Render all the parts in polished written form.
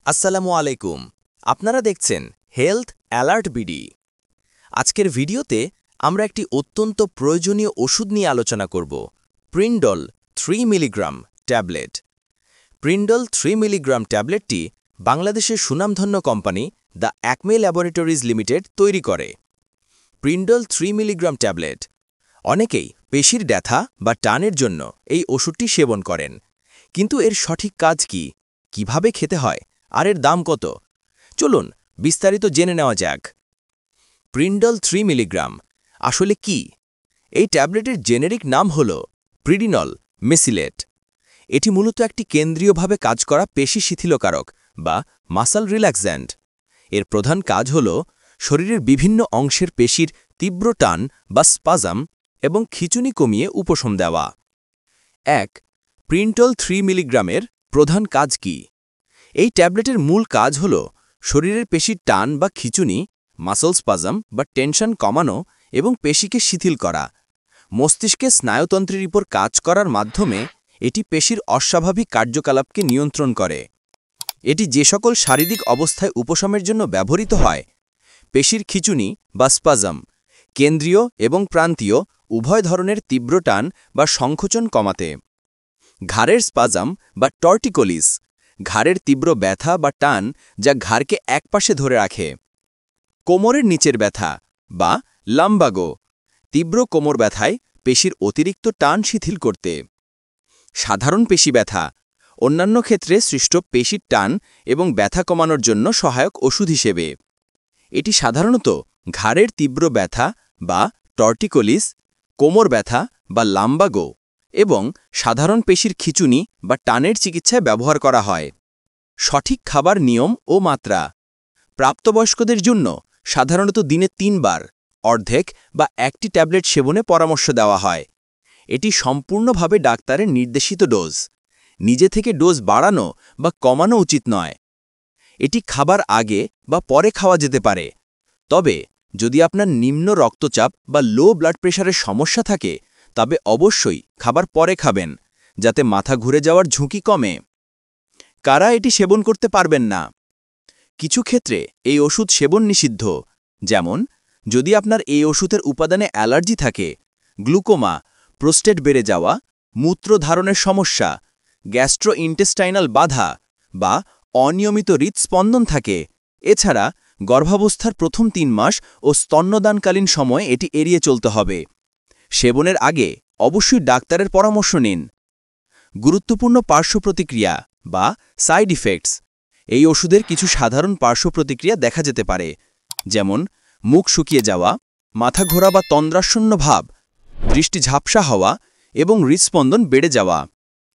আসসালামু আলাইকুম। আপনারা দেখছেন হেলথ অ্যালার্ট বিডি। আজকের ভিডিওতে আমরা একটি অত্যন্ত প্রয়োজনীয় ওষুধ নিয়ে আলোচনা করব, প্রিন্ডল 3 মিলিগ্রাম ট্যাবলেট। প্রিন্ডল 3 মিলিগ্রাম ট্যাবলেটটি বাংলাদেশের সুনামধন্য কোম্পানি দ্য অ্যাকমে ল্যাবরেটরিজ লিমিটেড তৈরি করে। প্রিন্ডল 3 মিলিগ্রাম ট্যাবলেট অনেকেই পেশির ব্যথা বা টানের জন্য এই ওষুধটি সেবন করেন, কিন্তু এর সঠিক কাজ কি, কিভাবে খেতে হয় আর এর দাম কত? চলুন বিস্তারিত জেনে নেওয়া যাক। প্রিন্ডল 3 মিলিগ্রাম আসলে কি? এই ট্যাবলেটের জেনেরিক নাম হল প্রিডিনল মেসিলেট। এটি মূলত একটি কেন্দ্রীয়ভাবে কাজ করা পেশি শিথিলকারক বা মাসল রিল্যাক্স্যান্ট। এর প্রধান কাজ হল শরীরের বিভিন্ন অংশের পেশির তীব্র টান বা স্পাজম এবং খিঁচুনি কমিয়ে উপশম দেওয়া। 1. প্রিন্ডল 3 মিলিগ্রামের প্রধান কাজ কি? এই ট্যাবলেটের মূল কাজ হল শরীরের পেশির টান বা খিঁচুনি, মাসল স্পাজম বা টেনশন কমানো এবং পেশিকে শিথিল করা। মস্তিষ্কে স্নায়ুতন্ত্রের উপর কাজ করার মাধ্যমে এটি পেশির অস্বাভাবিক কার্যকলাপকে নিয়ন্ত্রণ করে। এটি যে সকল শারীরিক অবস্থায় উপশমের জন্য ব্যবহৃত হয়: পেশির খিঁচুনি বা স্পাজম, কেন্দ্রীয় এবং প্রান্তীয় উভয় ধরনের তীব্র টান বা সংকোচন কমাতে; ঘাড়ের স্পাজম বা টর্টিকোলিস, ঘাড়ের তীব্র ব্যথা বা টান যা ঘাড়কে একপাশে ধরে রাখে; কোমরের নিচের ব্যথা বা লাম্বাগো, তীব্র কোমর ব্যথায় পেশির অতিরিক্ত টান শিথিল করতে; সাধারণ পেশি ব্যথা, অন্যান্য ক্ষেত্রে সৃষ্ট পেশির টান এবং ব্যথা কমানোর জন্য সহায়ক ওষুধ হিসেবে। এটি সাধারণত ঘাড়ের তীব্র ব্যথা বা টর্টিকোলিস, কোমর ব্যথা বা লাম্বাগো এবং সাধারণ পেশির খিঁচুনি বা টানের চিকিৎসায় ব্যবহার করা হয়। সঠিক খাবার নিয়ম ও মাত্রা: প্রাপ্তবয়স্কদের জন্য সাধারণত দিনে 3 বার অর্ধেক বা একটি ট্যাবলেট সেবনে পরামর্শ দেওয়া হয়। এটি সম্পূর্ণভাবে ডাক্তারের নির্দেশিত ডোজ। নিজে থেকে ডোজ বাড়ানো বা কমানো উচিত নয়। এটি খাবার আগে বা পরে খাওয়া যেতে পারে, তবে যদি আপনার নিম্ন রক্তচাপ বা লো ব্লাড প্রেশারের সমস্যা থাকে তবে অবশ্যই খাবার পরে খাবেন, যাতে মাথা ঘুরে যাওয়ার ঝুঁকি কমে। কারা এটি সেবন করতে পারবেন না? কিছু ক্ষেত্রে এই ওষুধ সেবন নিষিদ্ধ, যেমন যদি আপনার এই ওষুধের উপাদানে অ্যালার্জি থাকে, গ্লুকোমা, প্রোস্টেট বেড়ে যাওয়া, মূত্র ধারণের সমস্যা, গ্যাস্ট্রোইন্টেস্টাইনাল বাধা বা অনিয়মিত হৃদস্পন্দন থাকে। এছাড়া গর্ভাবস্থার প্রথম 3 মাস ও স্তন্যদানকালীন সময়ে এটি এড়িয়ে চলতে হবে। সেবনের আগে অবশ্যই ডাক্তারের পরামর্শ নিন। গুরুত্বপূর্ণ পার্শ্ব প্রতিক্রিয়া বা সাইড ইফেক্টস: এই ওষুধের কিছু সাধারণ পার্শ্ব প্রতিক্রিয়া দেখা যেতে পারে, যেমন মুখ শুকিয়ে যাওয়া, মাথা ঘোরা বা তন্দ্রাশূন্য ভাব, দৃষ্টি ঝাপসা হওয়া এবং হৃদস্পন্দন বেড়ে যাওয়া।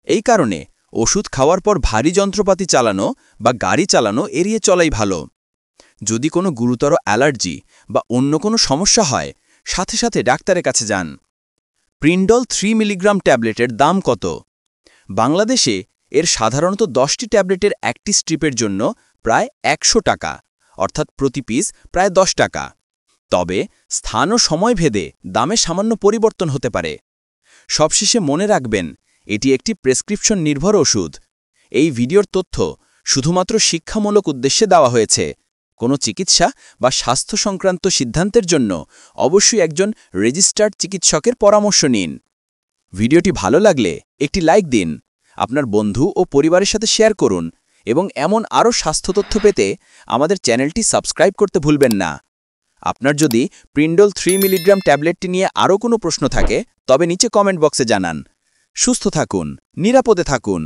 এই কারণে ওষুধ খাওয়ার পর ভারী যন্ত্রপাতি চালানো বা গাড়ি চালানো এড়িয়ে চলাই ভালো। যদি কোনো গুরুতর অ্যালার্জি বা অন্য কোনো সমস্যা হয়, সাথে সাথে ডাক্তারের কাছে যান। প্রিন্ডল 3 মিলিগ্রাম ট্যাবলেটের দাম কত? বাংলাদেশে এর সাধারণত 10টি ট্যাবলেটের একটি স্ট্রিপের জন্য প্রায় 100 টাকা, অর্থাৎ প্রতি পিস প্রায় 10 টাকা। তবে স্থান ও সময় ভেদে দামে সামান্য পরিবর্তন হতে পারে। সবশেষে মনে রাখবেন, এটি একটি প্রেসক্রিপশন নির্ভর ওষুধ। এই ভিডিওর তথ্য শুধুমাত্র শিক্ষামূলক উদ্দেশ্যে দেওয়া হয়েছে। কোনো চিকিৎসা বা স্বাস্থ্য সংক্রান্ত সিদ্ধান্তের জন্য অবশ্যই একজন রেজিস্টার্ড চিকিৎসকের পরামর্শ নিন। ভিডিওটি ভালো লাগলে একটি লাইক দিন, আপনার বন্ধু ও পরিবারের সাথে শেয়ার করুন এবং এমন আরও স্বাস্থ্য তথ্য পেতে আমাদের চ্যানেলটি সাবস্ক্রাইব করতে ভুলবেন না। আপনার যদি প্রিন্ডল 3 মিলিগ্রাম ট্যাবলেটটি নিয়ে আরও কোনো প্রশ্ন থাকে তবে নিচে কমেন্ট বক্সে জানান। সুস্থ থাকুন, নিরাপদে থাকুন।